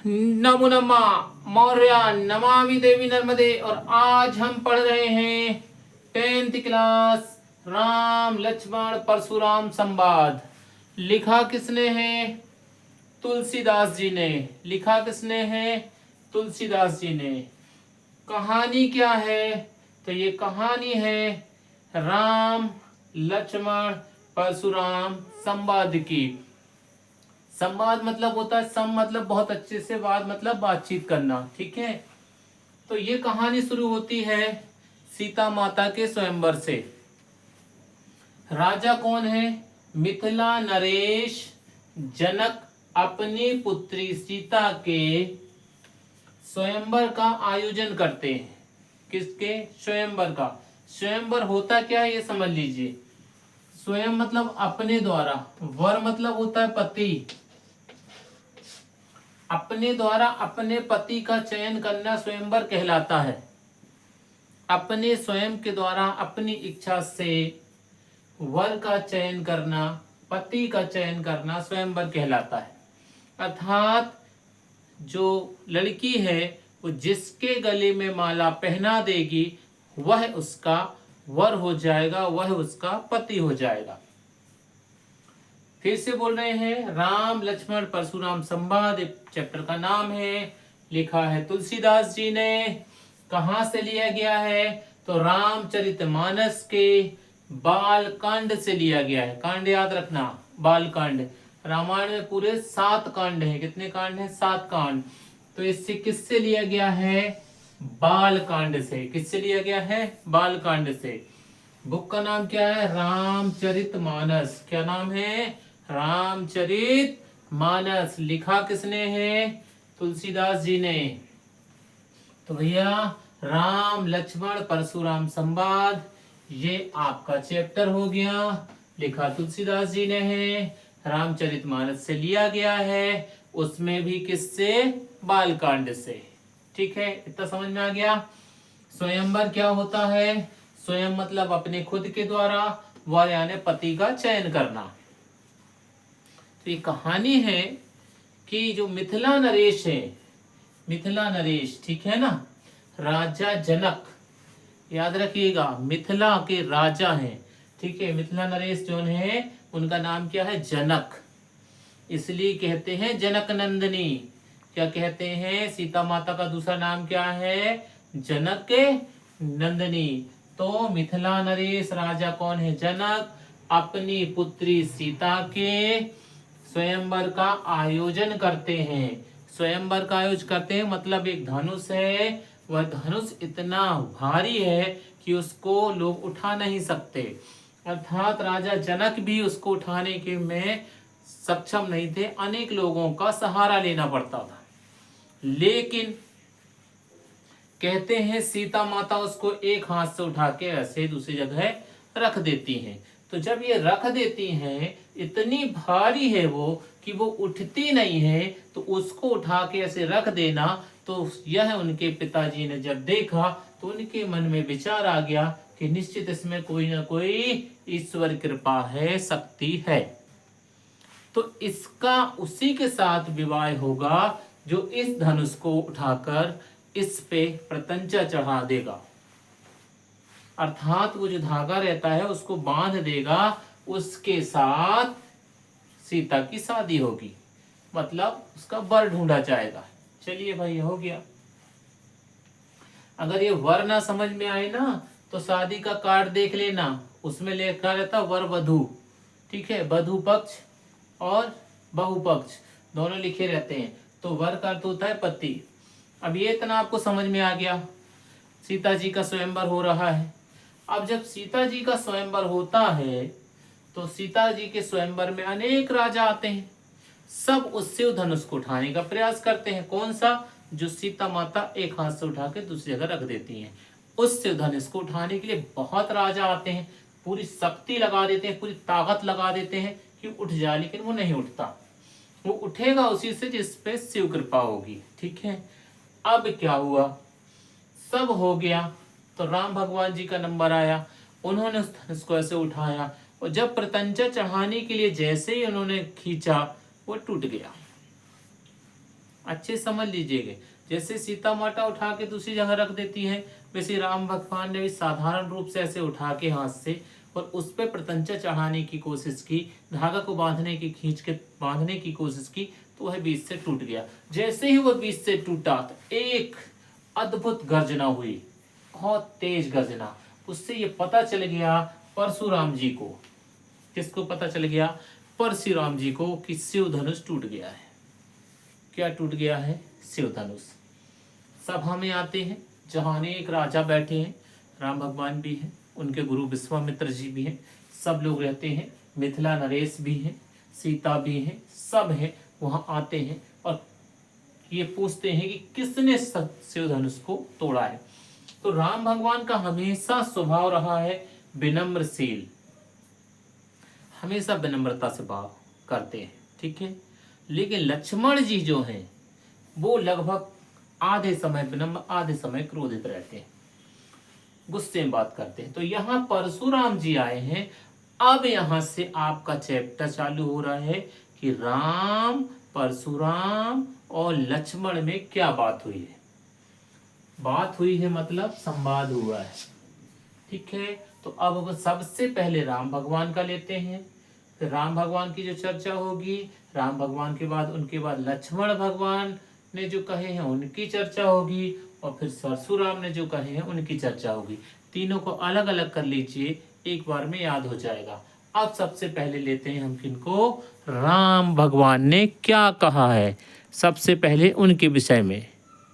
नमो नमः मौर्य नमामि देवी नर्मदे। और आज हम पढ़ रहे हैं 10th क्लास राम लक्ष्मण परशुराम संवाद। लिखा किसने है? तुलसीदास जी ने। लिखा किसने है? तुलसीदास जी ने। कहानी क्या है? तो ये कहानी है राम लक्ष्मण परशुराम संवाद की। संवाद मतलब होता है सम मतलब बहुत अच्छे से, वाद मतलब बातचीत करना। ठीक है, तो ये कहानी शुरू होती है सीता माता के स्वयंवर से। राजा कौन है? मिथिला नरेश जनक अपनी पुत्री सीता के स्वयंवर का आयोजन करते हैं। किसके? स्वयंवर का। स्वयंवर होता क्या है ये समझ लीजिए। स्वयं मतलब अपने द्वारा, वर मतलब होता है पति। अपने द्वारा अपने पति का चयन करना स्वयंवर कहलाता है। अपने स्वयं के द्वारा अपनी इच्छा से वर का चयन करना, पति का चयन करना स्वयंवर कहलाता है। अर्थात जो लड़की है वो जिसके गले में माला पहना देगी वह उसका वर हो जाएगा, वह उसका पति हो जाएगा। फिर से बोल रहे हैं, राम लक्ष्मण परशुराम संवाद चैप्टर का नाम है। लिखा है तुलसीदास जी ने। कहां से लिया गया है? तो रामचरितमानस के बालकांड से लिया गया है। कांड याद रखना, बालकांड। रामायण में पूरे 7 कांड हैं। कितने कांड हैं? 7 कांड। तो इससे किससे लिया गया है? बालकांड से। किससे लिया गया है? बालकांड से। बुक का नाम क्या है? रामचरितमानस। क्या नाम है? रामचरितमानस। लिखा किसने है? तुलसीदास जी ने। तो भैया राम लक्ष्मण परशुराम संवाद ये आपका चैप्टर हो गया। लिखा तुलसीदास जी ने है, रामचरितमानस से लिया गया है, उसमें भी किससे? बालकांड से। ठीक है, इतना समझ में आ गया। स्वयंवर क्या होता है? स्वयं मतलब अपने खुद के द्वारा, वर यानी पति का चयन करना। तो ये कहानी है कि जो मिथिला नरेश है, मिथिला नरेश, ठीक है ना, राजा जनक, याद रखिएगा मिथिला के राजा हैं। ठीक है, मिथिला नरेश जो है उनका नाम क्या है? जनक। इसलिए कहते हैं जनक नंदिनी। क्या कहते हैं? सीता माता का दूसरा नाम क्या है? जनक नंदिनी। तो मिथिला नरेश राजा कौन है? जनक अपनी पुत्री सीता के स्वयंवर का आयोजन करते हैं। स्वयंवर का आयोजन करते हैं मतलब एक धनुष है, वह धनुष इतना भारी है कि उसको लोग उठा नहीं सकते। अर्थात राजा जनक भी उसको उठाने के में सक्षम नहीं थे, अनेक लोगों का सहारा लेना पड़ता था। लेकिन कहते हैं सीता माता उसको एक हाथ से उठा के ऐसे दूसरी जगह रख देती हैं। तो जब ये रख देती हैं, इतनी भारी है वो कि वो उठती नहीं है, तो उसको उठा के ऐसे रख देना, तो यह उनके पिताजी ने जब देखा तो उनके मन में विचार आ गया कि निश्चित इसमें कोई ना कोई ईश्वर कृपा है, शक्ति है। तो इसका उसी के साथ विवाह होगा जो इस धनुष को उठाकर इस पे प्रतंचा चढ़ा देगा। अर्थात वो जो धागा रहता है उसको बांध देगा, उसके साथ सीता की शादी होगी, मतलब उसका वर ढूंढा जाएगा। चलिए भाई, हो गया। अगर ये वर ना समझ में आए ना तो शादी का कार्ड देख लेना, उसमें लिखा रहता वर वधू। ठीक है, वधू पक्ष और बहु पक्ष दोनों लिखे रहते हैं। तो वर का अर्थ होता है पति। अब ये इतना आपको समझ में आ गया। सीता जी का स्वयंवर हो रहा है। अब जब सीता जी का स्वयंवर होता है तो सीता जी के स्वयंवर में अनेक राजा आते हैं। सब उससे धनुष को उठाने का प्रयास करते हैं। कौन सा? जो सीता माता एक हाथ से उठा के दूसरी जगह रख देती हैं, उससे धनुष को उठाने के लिए बहुत राजा आते हैं। पूरी शक्ति लगा देते हैं, पूरी ताकत लगा देते हैं कि उठ जाए, लेकिन वो नहीं उठता। वो उठेगा उसी से जिस पे शिव कृपा होगी। ठीक है, अब क्या हुआ? सब हो गया तो राम भगवान जी का नंबर आया। उन्होंने उस धनुष को ऐसे उठाया और जब प्रतंचा चढ़ाने के लिए जैसे ही उन्होंने खींचा वो टूट गया। अच्छे समझ लीजिएगा। जैसे सीता माता उठा के दूसरी जगह रख देती है, वैसे राम भगवान ने भी साधारण रूप से ऐसे उठा के हाथ से और उस पे प्रतंचा चढ़ाने की कोशिश की, धागा को बांधने की, खींच के बांधने की कोशिश की, तो वह बीच से टूट गया। जैसे ही वह बीच से टूटा तो एक अद्भुत गर्जना हुई, बहुत तेज गर्जना। उससे ये पता चल गया परशुराम जी को, किसको पता चल गया? परशुराम जी को, कि शिव धनुष टूट गया है। क्या टूट गया है? शिव धनुष। सभा में आते हैं जहाँ अनेक राजा बैठे हैं, राम भगवान भी हैं, उनके गुरु विश्वामित्र जी भी हैं, सब लोग रहते हैं, मिथिला नरेश भी हैं, सीता भी हैं, सब हैं। वहाँ आते हैं और ये पूछते हैं कि किसने शिव धनुष को तोड़ा है। तो राम भगवान का हमेशा स्वभाव रहा है विनम्रशील, हमेशा विनम्रता से भाव करते हैं, ठीक है। लेकिन लक्ष्मण जी जो हैं वो लगभग आधे समय विनम्र, आधे समय क्रोधित रहते हैं, गुस्से में बात करते हैं। तो यहाँ परशुराम जी आए हैं। अब यहाँ से आपका चैप्टर चालू हो रहा है कि राम, परशुराम और लक्ष्मण में क्या बात हुई है। बात हुई है मतलब संवाद हुआ है, ठीक है। तो अब सबसे पहले राम भगवान का लेते हैं, फिर राम भगवान की जो चर्चा होगी, राम भगवान के बाद उनके बाद लक्ष्मण भगवान ने जो कहे हैं उनकी चर्चा होगी, और फिर परशुराम ने जो कहे हैं उनकी चर्चा होगी। तीनों को अलग अलग कर लीजिए, एक बार में याद हो जाएगा। अब सबसे पहले लेते हैं हम किनको? राम भगवान ने क्या कहा है सबसे पहले उनके विषय में।